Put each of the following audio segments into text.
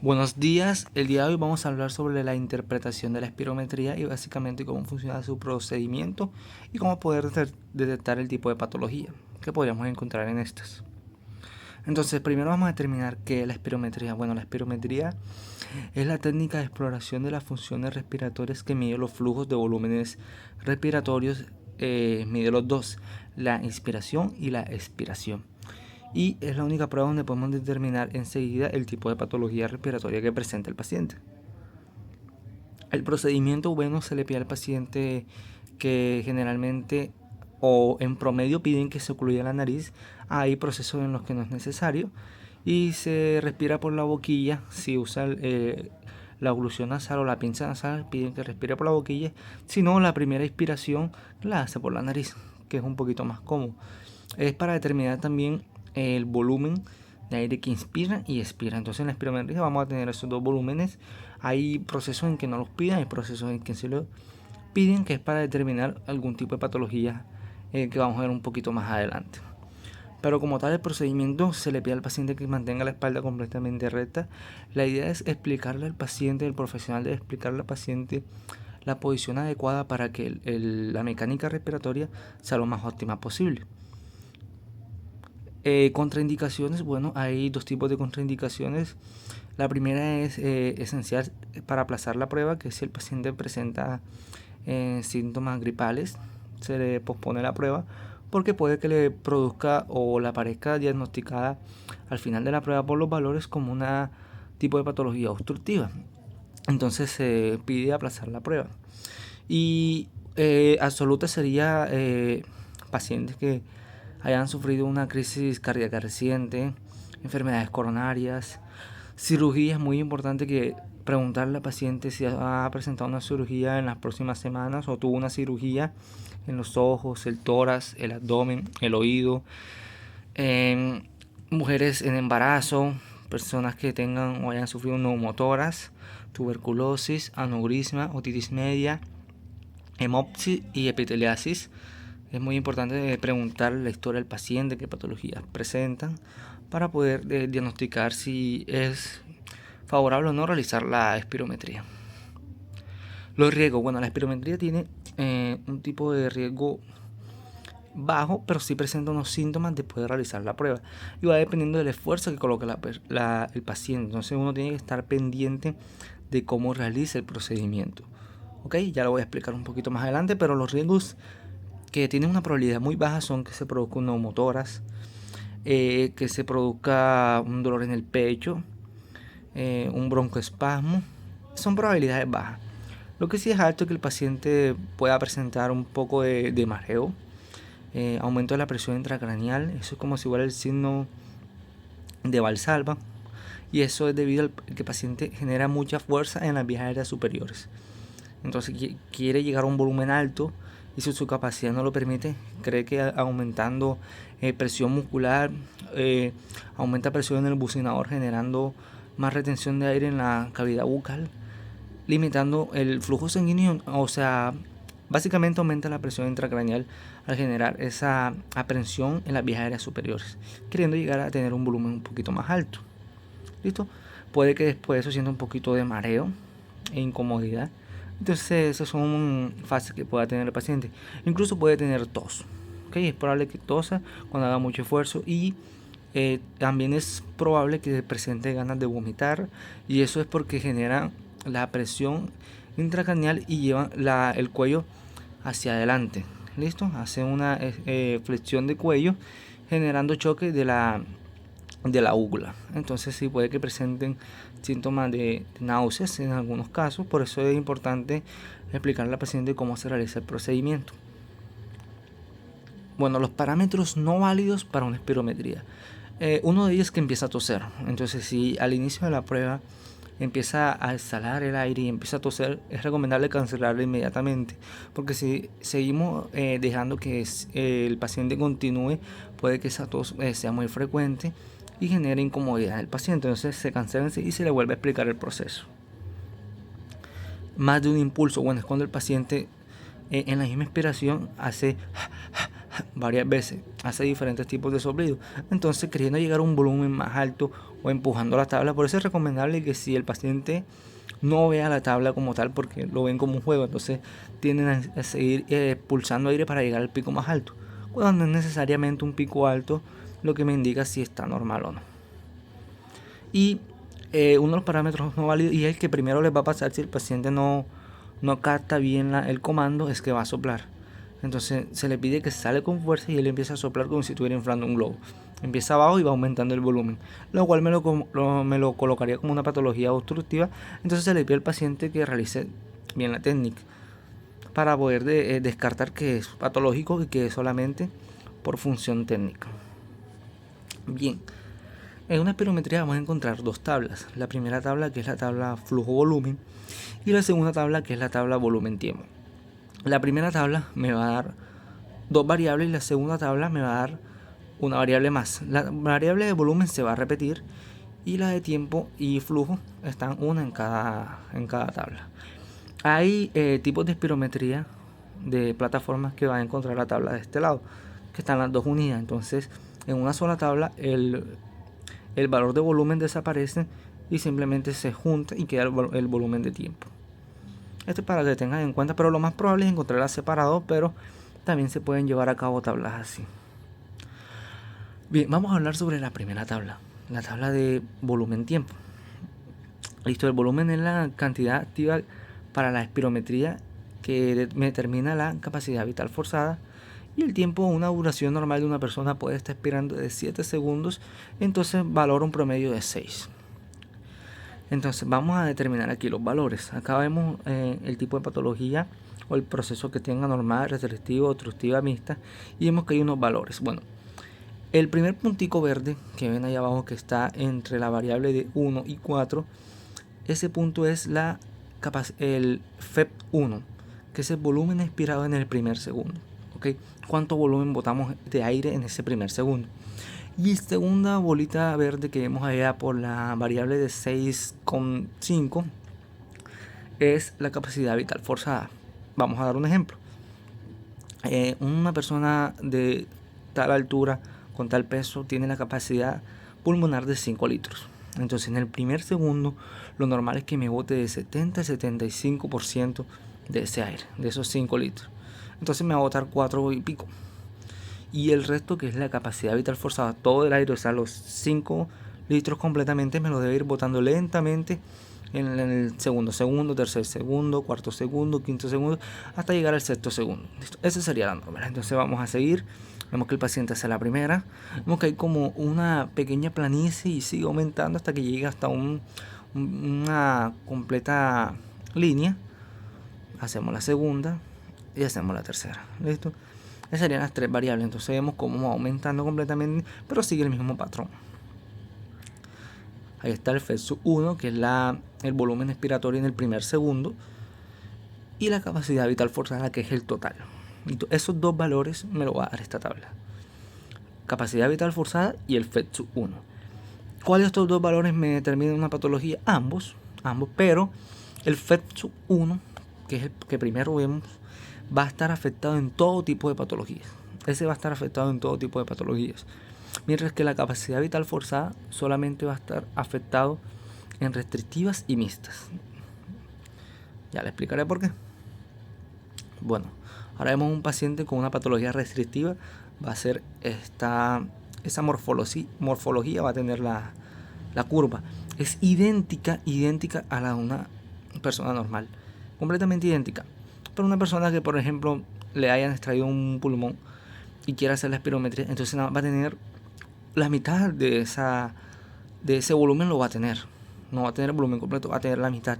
Buenos días, el día de hoy vamos a hablar sobre la interpretación de la espirometría y básicamente cómo funciona su procedimiento y cómo poder detectar el tipo de patología que podríamos encontrar en estas. Entonces, primero vamos a determinar qué es la espirometría. Bueno, la espirometría es la técnica de exploración de las funciones respiratorias que mide los flujos de volúmenes respiratorios, mide los dos, la inspiración y la expiración. Y es la única prueba donde podemos determinar enseguida el tipo de patología respiratoria que presenta el paciente. El procedimiento bueno se le pide al paciente que generalmente o en promedio piden que se ocluya la nariz. Hay procesos en los que no es necesario y se respira por la boquilla. Si usa la oclusión nasal o la pinza nasal, piden que respire por la boquilla. Si no, la primera inspiración la hace por la nariz, que es un poquito más cómodo. Es para determinar también el volumen de aire que inspira y expira. Entonces en la espirometría vamos a tener esos dos volúmenes. Hay procesos en que no los piden, hay procesos en que se los piden, que es para determinar algún tipo de patología que vamos a ver un poquito más adelante. Pero como tal el procedimiento se le pide al paciente que mantenga la espalda completamente recta. La idea es explicarle al paciente, el profesional debe explicarle al paciente la posición adecuada para que la mecánica respiratoria sea lo más óptima posible. Contraindicaciones, bueno, hay dos tipos de contraindicaciones. La primera es esencial para aplazar la prueba, que si el paciente presenta síntomas gripales, se le pospone la prueba porque puede que le produzca o la aparezca diagnosticada al final de la prueba por los valores como una tipo de patología obstructiva. Entonces se pide aplazar la prueba. Y absoluta sería pacientes que hayan sufrido una crisis cardíaca reciente, enfermedades coronarias, cirugías. Muy importante que preguntarle al paciente si ha presentado una cirugía en las próximas semanas o tuvo una cirugía en los ojos, el tórax, el abdomen, el oído. Mujeres en embarazo, personas que tengan o hayan sufrido neumotoras, tuberculosis, aneurisma, otitis media, hemopsis y epiteliasis. Es muy importante preguntar la historia del paciente, qué patologías presentan, para poder diagnosticar si es favorable o no realizar la espirometría. Los riesgos, bueno, la espirometría tiene un tipo de riesgo bajo, pero sí presenta unos síntomas después de realizar la prueba y va dependiendo del esfuerzo que coloque el paciente. Entonces uno tiene que estar pendiente de cómo realiza el procedimiento. Ok, ya lo voy a explicar un poquito más adelante, pero los riesgos que tienen una probabilidad muy baja son que se produzca un neumotoras, que se produzca un dolor en el pecho, un broncoespasmo. Son probabilidades bajas. Lo que sí es alto es que el paciente pueda presentar un poco de mareo, aumento de la presión intracraneal. Eso es como si fuera el signo de Valsalva, y eso es debido al que el paciente genera mucha fuerza en las vías aéreas superiores. Entonces quiere llegar a un volumen alto y si su capacidad no lo permite, cree que aumentando presión muscular aumenta presión en el bucinador, generando más retención de aire en la cavidad bucal, limitando el flujo sanguíneo. O sea, básicamente aumenta la presión intracraneal al generar esa aprensión en las vías aéreas superiores, queriendo llegar a tener un volumen un poquito más alto. ¿Listo? Puede que después de eso sienta un poquito de mareo e incomodidad. Entonces esas son fases que pueda tener el paciente. Incluso puede tener tos. ¿Okay? Es probable que tosa cuando haga mucho esfuerzo y también es probable que presente ganas de vomitar, y eso es porque genera la presión intracraneal y lleva el cuello hacia adelante. ¿Listo? Hace una flexión de cuello generando choque de la úvula. Entonces sí puede que presenten síntomas de náuseas en algunos casos. Por eso es importante explicarle al paciente cómo se realiza el procedimiento. Bueno, los parámetros no válidos para una espirometría. Uno de ellos es que empieza a toser. Entonces si al inicio de la prueba empieza a exhalar el aire y empieza a toser, es recomendable cancelarlo inmediatamente, porque si seguimos dejando que el paciente continúe, puede que esa tos sea muy frecuente y genere incomodidad en el paciente. Entonces se cancela y se le vuelve a explicar el proceso. Más de un impulso, bueno, es cuando el paciente en la misma inspiración hace varias veces, hace diferentes tipos de soplido, entonces queriendo llegar a un volumen más alto o empujando la tabla. Por eso es recomendable que si el paciente no vea la tabla como tal, porque lo ven como un juego, entonces tienden a seguir pulsando aire para llegar al pico más alto, cuando no es necesariamente un pico alto lo que me indica si está normal o no. Y uno de los parámetros no válidos, y es el que primero les va a pasar si el paciente no capta bien el comando, es que va a soplar. Entonces se le pide que sale con fuerza y él empieza a soplar como si estuviera inflando un globo. Empieza abajo y va aumentando el volumen, lo cual me lo colocaría como una patología obstructiva. Entonces se le pide al paciente que realice bien la técnica para poder descartar que es patológico y que es solamente por función técnica. Bien, en una espirometría vamos a encontrar dos tablas. La primera tabla, que es la tabla flujo-volumen, y la segunda tabla, que es la tabla volumen-tiempo. La primera tabla me va a dar dos variables y la segunda tabla me va a dar una variable más. La variable de volumen se va a repetir y la de tiempo y flujo están una en cada tabla. Hay tipos de espirometría de plataformas que van a encontrar la tabla de este lado, que están las dos unidas. Entonces en una sola tabla el valor de volumen desaparece y simplemente se junta y queda el volumen de tiempo. Esto es para que tengan en cuenta, pero lo más probable es encontrarlas separados, pero también se pueden llevar a cabo tablas así. Bien, vamos a hablar sobre la primera tabla, la tabla de volumen-tiempo. Listo, el volumen es la cantidad activa para la espirometría que determina la capacidad vital forzada, y el tiempo, una duración normal de una persona puede estar expirando de 7 segundos, entonces valora un promedio de 6. Entonces vamos a determinar aquí los valores. Acá vemos el tipo de patología o el proceso que tenga: normal, restrictivo, obstructiva, mixta, y vemos que hay unos valores. Bueno, el primer puntico verde que ven ahí abajo, que está entre la variable de 1 y 4, ese punto es el FEP1, que es el volumen expirado en el primer segundo. ¿Okay? ¿Cuánto volumen botamos de aire en ese primer segundo? Y la segunda bolita verde que vemos allá por la variable de 6,5 es la capacidad vital forzada. Vamos a dar un ejemplo. Una persona de tal altura, con tal peso, tiene la capacidad pulmonar de 5 litros. Entonces en el primer segundo lo normal es que me bote de 70 a 75% de ese aire, de esos 5 litros. Entonces me va a botar 4 y pico. Y el resto, que es la capacidad vital forzada, todo el aire, o sea, los 5 litros completamente, me lo debe ir botando lentamente en el segundo, tercer segundo, cuarto segundo, quinto segundo, hasta llegar al sexto segundo. ¿Listo? Esa sería la normal. Entonces vamos a seguir. Vemos que el paciente hace la primera. Vemos que hay como una pequeña planicie y sigue aumentando hasta que llega hasta una completa línea. Hacemos la segunda y hacemos la tercera. ¿Listo? Esas serían las tres variables. Entonces vemos cómo va aumentando completamente, pero sigue el mismo patrón. Ahí está el FEP1, que es el volumen expiratorio en el primer segundo, y la capacidad vital forzada, que es el total. Esos dos valores me lo va a dar esta tabla: capacidad vital forzada y el FEP1. ¿Cuál de estos dos valores me determina una patología? Ambos, pero el FEP1, que es el que primero vemos, va a estar afectado en todo tipo de patologías. Ese va a estar afectado en todo tipo de patologías. Mientras que la capacidad vital forzada solamente va a estar afectado en restrictivas y mixtas. Ya le explicaré por qué. Bueno, ahora vemos un paciente con una patología restrictiva. Va a ser esa morfología va a tener la curva. Es idéntica a la de una persona normal. Completamente idéntica. Pero una persona que, por ejemplo, le hayan extraído un pulmón y quiera hacer la espirometría, entonces va a tener la mitad de ese volumen. Lo va a tener. No va a tener el volumen completo, va a tener la mitad.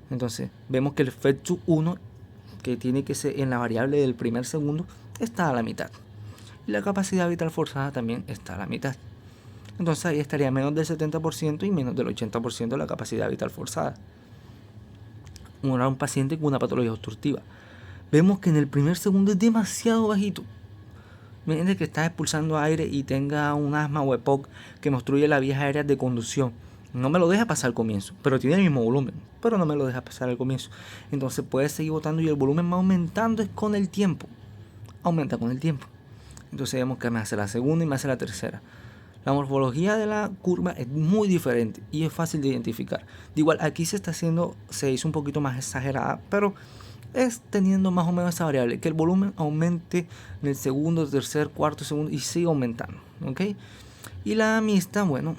Entonces vemos que el FEP1, que tiene que ser en la variable del primer segundo, está a la mitad. Y la capacidad vital forzada también está a la mitad. Entonces ahí estaría menos del 70% y menos del 80% de la capacidad vital forzada. Un paciente con una patología obstructiva. Vemos que en el primer segundo es demasiado bajito. Miren que está expulsando aire y tenga un asma o EPOC que me obstruye las vías aéreas de conducción. No me lo deja pasar al comienzo, pero tiene el mismo volumen, pero no me lo deja pasar al comienzo. Entonces puede seguir botando y el volumen va aumentando es con el tiempo. Aumenta con el tiempo. Entonces vemos que me hace la segunda y me hace la tercera. La morfología de la curva es muy diferente y es fácil de identificar. De igual, aquí se hizo un poquito más exagerada, pero es teniendo más o menos esa variable, que el volumen aumente en el segundo, tercer, cuarto, segundo y sigue aumentando, ¿ok? Y la mixta, bueno,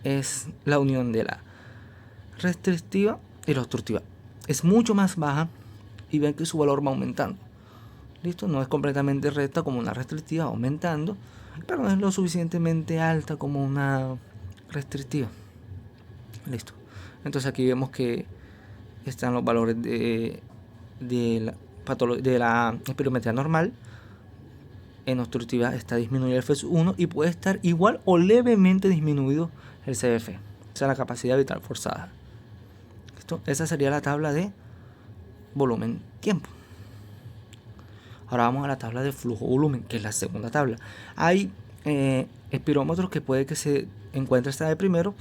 es la unión de la restrictiva y la obstructiva. Es mucho más baja y ven que su valor va aumentando. ¿Listo? No es completamente recta como una restrictiva, aumentando, pero no es lo suficientemente alta como una restrictiva. Listo. Entonces aquí vemos que están los valores de la espirometría normal. En obstructiva está disminuido el FES1 y puede estar igual o levemente disminuido el CF, o sea, la capacidad vital forzada. ¿Listo? Esa sería la tabla de volumen-tiempo. Ahora vamos a la tabla de flujo-volumen, que es la segunda tabla. Hay espirómetros que puede que se encuentre esta de primero,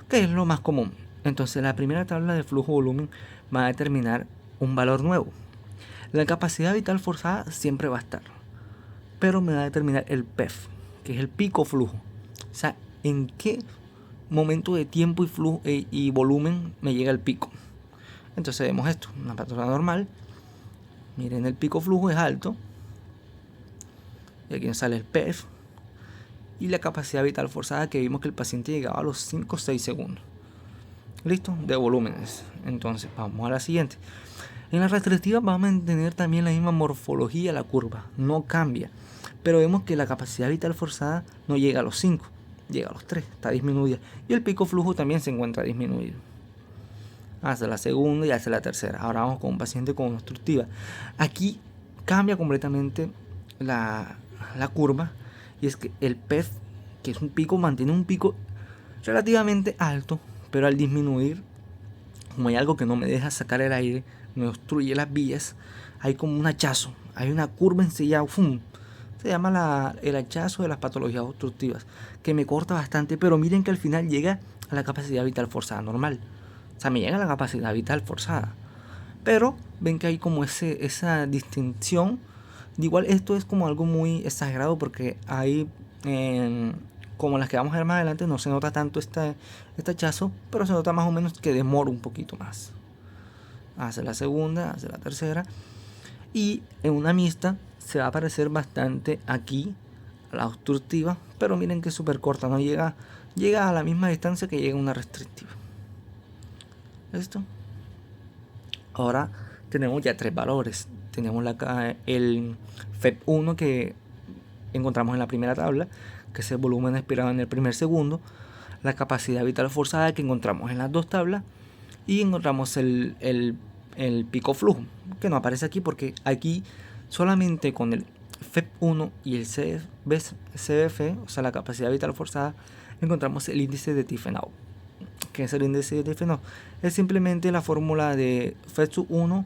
que es lo más común. Entonces la primera tabla de flujo-volumen va a determinar un valor nuevo. La capacidad vital forzada siempre va a estar, pero me va a determinar el PEF, que es el pico flujo. O sea, en qué momento de tiempo y flujo y volumen me llega el pico. Entonces vemos esto, una persona normal. Miren, el pico flujo es alto. Y aquí nos sale el PEF. Y la capacidad vital forzada, que vimos que el paciente llegaba a los 5 o 6 segundos. ¿Listo? De volúmenes. Entonces vamos a la siguiente. En la restrictiva va a mantener también la misma morfología de la curva. No cambia. Pero vemos que la capacidad vital forzada no llega a los 5. Llega a los 3. Está disminuida. Y el pico flujo también se encuentra disminuido. Hace la segunda y hace la tercera. Ahora vamos con un paciente con obstructiva. Aquí cambia completamente la curva. Y es que el PEF, que es un pico, mantiene un pico relativamente alto. Pero al disminuir, como hay algo que no me deja sacar el aire, me obstruye las vías, hay como un hachazo. Hay una curva ensillada. Se llama el hachazo de las patologías obstructivas. Que me corta bastante. Pero miren que al final llega a la capacidad vital forzada normal. O sea, me llega a la capacidad vital forzada. Pero ven que hay como esa distinción. De igual esto es como algo muy exagerado porque hay, como las que vamos a ver más adelante, no se nota tanto este hachazo, pero se nota más o menos que demora un poquito más. Hace la segunda, hace la tercera. Y en una mixta se va a parecer bastante aquí a la obstructiva, pero miren que es súper corta, no llega a la misma distancia que llega una restrictiva. ¿Listo? Ahora tenemos ya tres valores. Tenemos el FEP1 que encontramos en la primera tabla, que es el volumen expirado en el primer segundo. La capacidad vital forzada que encontramos en las dos tablas. Y encontramos el pico flujo, que no aparece aquí porque aquí solamente con el FEP1 y el CFF, o sea la capacidad vital forzada, encontramos el índice de Tiefenau. ¿Qué es el índice de Tiefenau? Es simplemente la fórmula de FEP1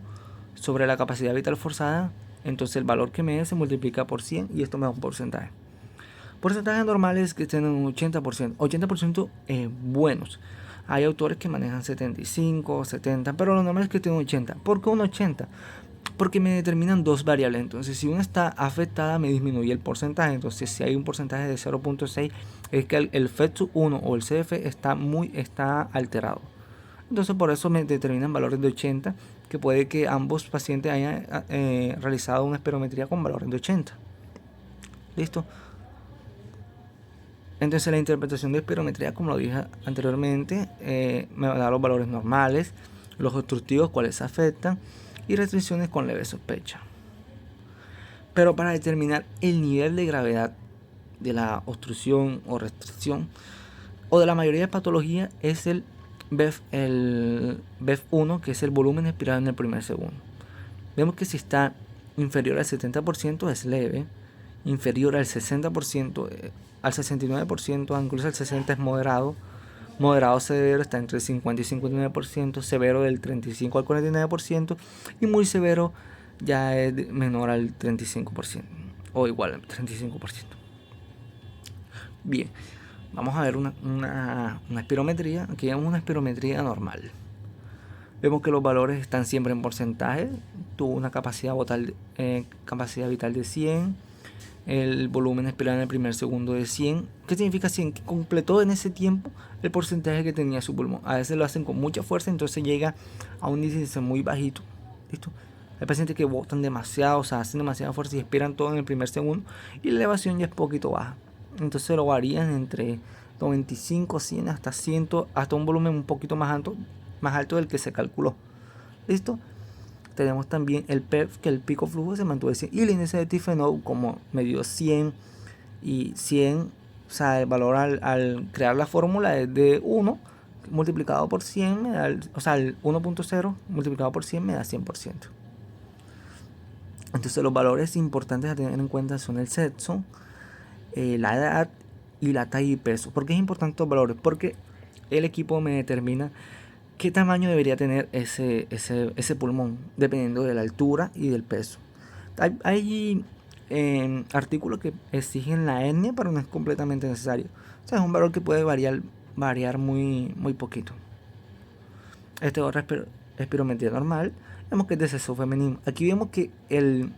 sobre la capacidad vital forzada. Entonces el valor que me dé se multiplica por 100 y esto me da un porcentaje. Porcentajes normales que tienen un 80% buenos. Hay autores que manejan 75, 70, pero lo normal es que tengan 80. ¿Por qué un 80? Porque me determinan dos variables. Entonces, si una está afectada, me disminuye el porcentaje. Entonces, si hay un porcentaje de 0.6, es que el FET1 o el CF está alterado. Entonces, por eso me determinan valores de 80, que puede que ambos pacientes hayan realizado una espirometría con valores de 80. ¿Listo? Entonces la interpretación de espirometría, como lo dije anteriormente, me va a dar los valores normales, los obstructivos, cuáles se afectan, y restricciones con leve sospecha. Pero para determinar el nivel de gravedad de la obstrucción o restricción, o de la mayoría de patologías, es el BEF1, que es el volumen expirado en el primer segundo. Vemos que si está inferior al 70% es leve, inferior al 60%, al 69%, incluso al 60% es moderado. Moderado severo está entre el 50 y 59%, severo del 35 al 49% y muy severo ya es menor al 35% o igual al 35%. Bien, vamos a ver una espirometría. Aquí vemos una espirometría normal. Vemos que los valores están siempre en porcentaje. Tuvo una capacidad vital de 100 el volumen expirado en el primer segundo de 100. ¿Qué significa 100? Que completó en ese tiempo el porcentaje que tenía su pulmón. A veces lo hacen con mucha fuerza, entonces llega a un índice muy bajito. ¿Listo? Hay pacientes que botan demasiado, o sea, hacen demasiada fuerza y expiran todo en el primer segundo, y la elevación ya es poquito baja. Entonces lo varían entre 95, 100 hasta 100, hasta un volumen un poquito más alto del que se calculó. ¿Listo? Tenemos también el PEF, que el pico flujo se mantuvo 100, y el índice de Tifenov como me dio 100 y 100, o sea, el valor al crear la fórmula es de 1 multiplicado por 100 me da, o sea, el 1.0 multiplicado por 100 me da 100%. Entonces los valores importantes a tener en cuenta son el sexo, la edad y la talla y peso. ¿Por qué es importante estos valores? Porque el equipo me determina qué tamaño debería tener ese pulmón, dependiendo de la altura y del peso. Hay artículos que exigen la etnia, pero no es completamente necesario. O sea, es un valor que puede variar muy poquito. Este es otra espirometría normal. Vemos que es de sexo femenino. Aquí vemos que el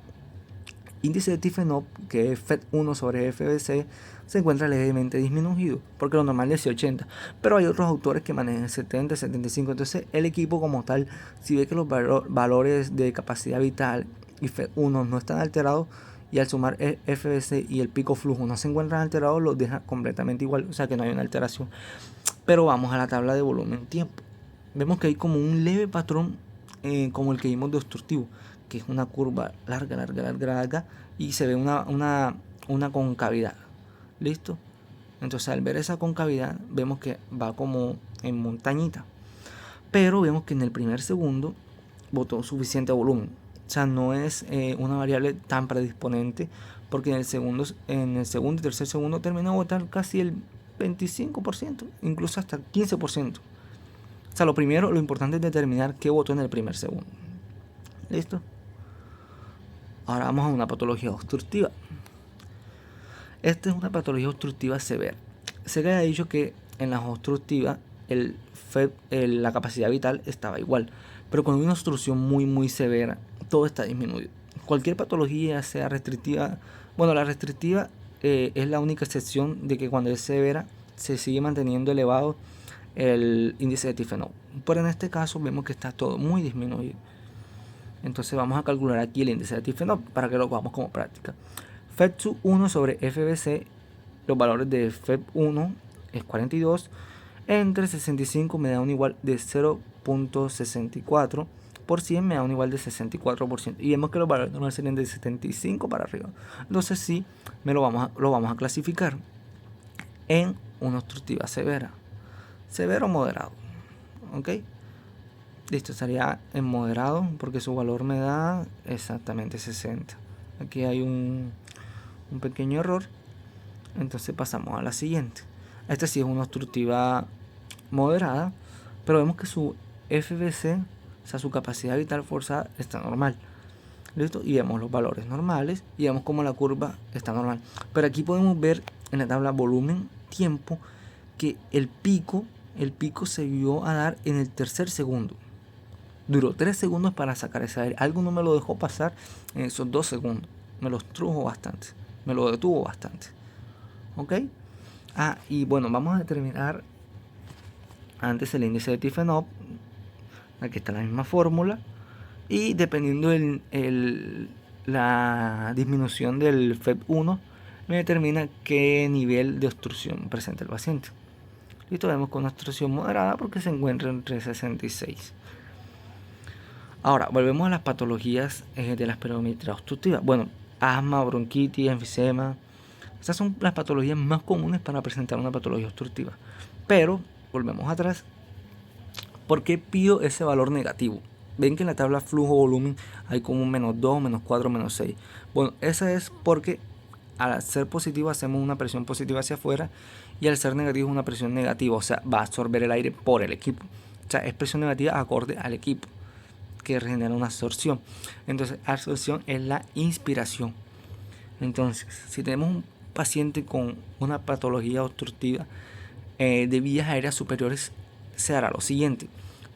índice de Tifenov, que es FET1 sobre FBC, se encuentra levemente disminuido, porque lo normal es 80, pero hay otros autores que manejan 70, 75. Entonces el equipo como tal, si ve que los valores de capacidad vital y FET1 no están alterados, y al sumar FBC y el pico flujo no se encuentran alterados, los deja completamente igual, o sea que no hay una alteración. Pero vamos a la tabla de volumen tiempo. Vemos que hay como un leve patrón, como el que vimos de obstructivo, que es una curva larga, y se ve una concavidad. ¿Listo? Entonces al ver esa concavidad vemos que va como en montañita, pero vemos que en el primer segundo botó suficiente volumen. O sea, no es una variable tan predisponente, porque en el segundo y tercer segundo terminó de botar casi el 25%, incluso hasta el 15%. O sea, lo importante es determinar qué votó en el primer segundo. ¿Listo? Ahora vamos a una patología obstructiva. Esta es una patología obstructiva severa. Se ha dicho que en las obstructivas la capacidad vital estaba igual, pero con una obstrucción muy severa, todo está disminuido. Cualquier patología sea restrictiva, bueno, la restrictiva es la única excepción de que cuando es severa se sigue manteniendo elevado el índice de Tifenov, pero en este caso vemos que está todo muy disminuido. Entonces vamos a calcular aquí el índice de Tifenov para que lo hagamos como práctica. FEP1 sobre FBC, los valores de FEP1 es 42, entre 65 me da un igual de 0.64 por 100 me da un igual de 64%, y vemos que los valores normales serían de 75 para arriba. Entonces sí, lo vamos a clasificar en una obstructiva severa, severo o moderado. ¿Ok? Listo, estaría en moderado porque su valor me da exactamente 60. Aquí hay un pequeño error, entonces pasamos a la siguiente. Esta sí es una obstructiva moderada, pero vemos que su FBC, o sea, su capacidad vital forzada, está normal. ¿Listo? Y vemos los valores normales y vemos cómo la curva está normal. Pero aquí podemos ver en la tabla volumen tiempo que el pico se vio a dar en el tercer segundo. Duró 3 segundos para sacar ese aire. Algo no me lo dejó pasar en esos 2 segundos. Me lo detuvo bastante. ¿Ok? Y bueno, vamos a determinar antes el índice de Tifenov. Aquí está la misma fórmula. Y dependiendo la disminución del FEP1, me determina qué nivel de obstrucción presenta el paciente. Listo, vemos con una obstrucción moderada porque se encuentra entre 66. Ahora, volvemos a las patologías de la espirometría obstructiva. Bueno, asma, bronquitis, enfisema. Estas son las patologías más comunes para presentar una patología obstructiva. Pero, volvemos atrás. ¿Por qué pido ese valor negativo? Ven que en la tabla flujo-volumen hay como un -2, -4, -6. Bueno, esa es porque al ser positivo hacemos una presión positiva hacia afuera, y al ser negativo es una presión negativa, o sea, va a absorber el aire por el equipo. O sea, es presión negativa acorde al equipo, que genera una absorción. Entonces, absorción es la inspiración. Entonces, si tenemos un paciente con una patología obstructiva de vías aéreas superiores, se hará lo siguiente.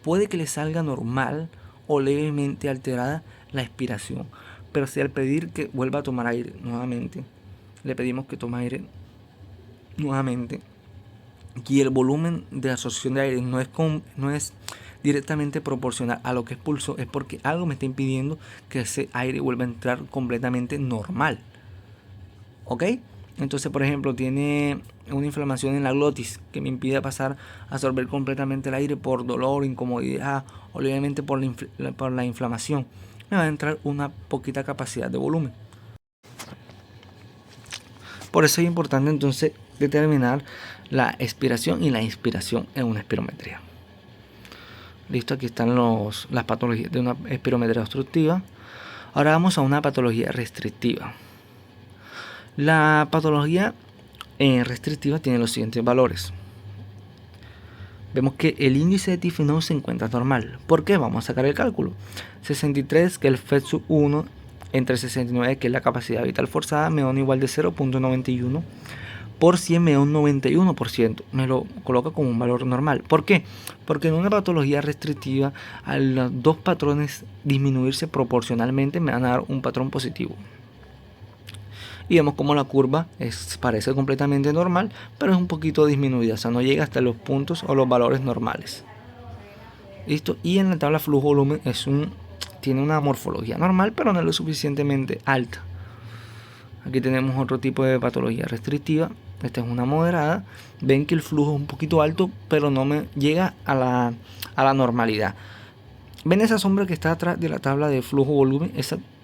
Puede que le salga normal o levemente alterada la expiración, pero si al pedir que vuelva a tomar aire nuevamente le pedimos que tome aire nuevamente y el volumen de absorción de aire no es directamente proporcional a lo que expulso, es porque algo me está impidiendo que ese aire vuelva a entrar completamente normal. ¿Ok? Entonces, por ejemplo, tiene una inflamación en la glotis que me impide pasar a absorber completamente el aire por dolor, incomodidad, obviamente por la inflamación. Me va a entrar una poquita capacidad de volumen. Por eso es importante entonces determinar la expiración y la inspiración en una espirometría. Listo, aquí están las patologías de una espirometría obstructiva. Ahora vamos a una patología restrictiva. La patología restrictiva tiene los siguientes valores. Vemos que el índice de tifenol se encuentra normal. ¿Por qué? Vamos a sacar el cálculo. 63, que es el FeS1, entre 69, que es la capacidad vital forzada, me da un igual de 0.91. Por 100 me da un 91%. Me lo coloca como un valor normal. ¿Por qué? Porque en una patología restrictiva, a los dos patrones disminuirse proporcionalmente me van a dar un patrón positivo. Y vemos como la curva parece completamente normal, pero es un poquito disminuida, o sea, no llega hasta los puntos o los valores normales. ¿Listo? Y en la tabla flujo-volumen tiene una morfología normal, pero no es lo suficientemente alta. Aquí tenemos otro tipo de patología restrictiva. Esta es una moderada. Ven que el flujo es un poquito alto, pero no me llega a la normalidad. ¿Ven esa sombra que está atrás de la tabla de flujo-volumen?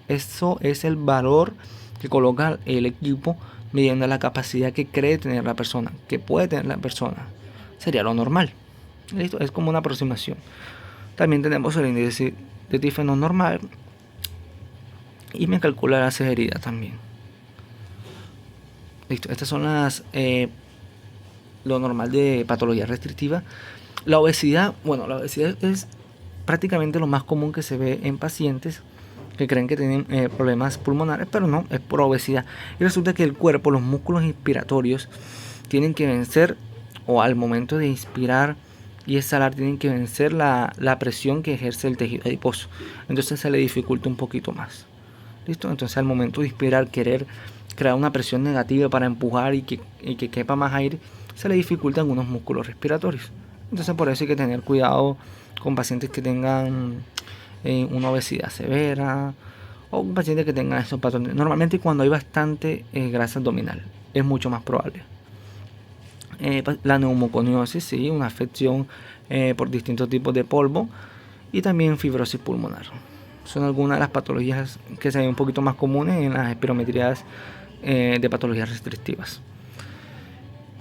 Eso es el valor que coloca el equipo midiendo la capacidad que cree tener la persona, que puede tener la persona. Sería lo normal. ¿Listo? Es como una aproximación. También tenemos el índice de tifenol normal y me calcula la severidad también. Listo, estas son lo normal de patología restrictiva. La obesidad es prácticamente lo más común que se ve en pacientes que creen que tienen problemas pulmonares, pero no, es por obesidad. Y resulta que el cuerpo, los músculos inspiratorios, tienen que vencer, o al momento de inspirar y exhalar, tienen que vencer la presión que ejerce el tejido adiposo. Entonces se le dificulta un poquito más. ¿Listo? Entonces al momento de inspirar, querer crear una presión negativa para empujar y que quepa más aire, se le dificultan algunos músculos respiratorios. Entonces por eso hay que tener cuidado con pacientes que tengan una obesidad severa o un paciente que tenga esos patrones. Normalmente cuando hay bastante grasa abdominal es mucho más probable. La neumoconiosis, sí, una afección por distintos tipos de polvo, y también fibrosis pulmonar. Son algunas de las patologías que se ven un poquito más comunes en las espirometrías de patologías restrictivas.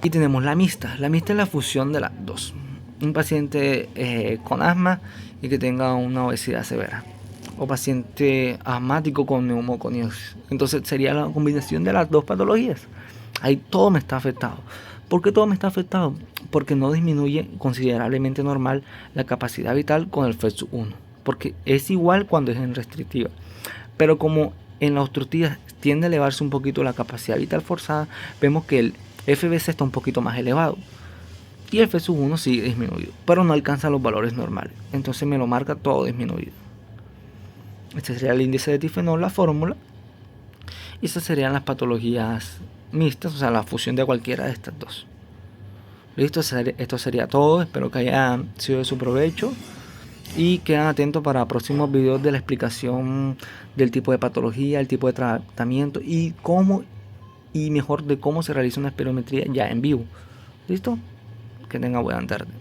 Y tenemos la mixta. La mixta es la fusión de las dos. Un paciente con asma y que tenga una obesidad severa, o paciente asmático con neumoconiosis. Entonces sería la combinación de las dos patologías. Ahí todo me está afectado. ¿Por qué todo me está afectado? Porque no disminuye considerablemente normal la capacidad vital con el FeS1. Porque es igual cuando es en restrictiva. Pero como en la obstructiva tiende a elevarse un poquito la capacidad vital forzada, vemos que el FVC está un poquito más elevado. Y el FeS1 sigue disminuido, pero no alcanza los valores normales. Entonces me lo marca todo disminuido. Este sería el índice de tifenol, la fórmula. Y esas serían las patologías mixtas, o sea, la fusión de cualquiera de estas dos. Listo, esto sería todo. Espero que haya sido de su provecho. Y quedan atentos para próximos videos de la explicación del tipo de patología, el tipo de tratamiento y mejor de cómo se realiza una espirometría ya en vivo. ¿Listo? Que tenga buena tarde.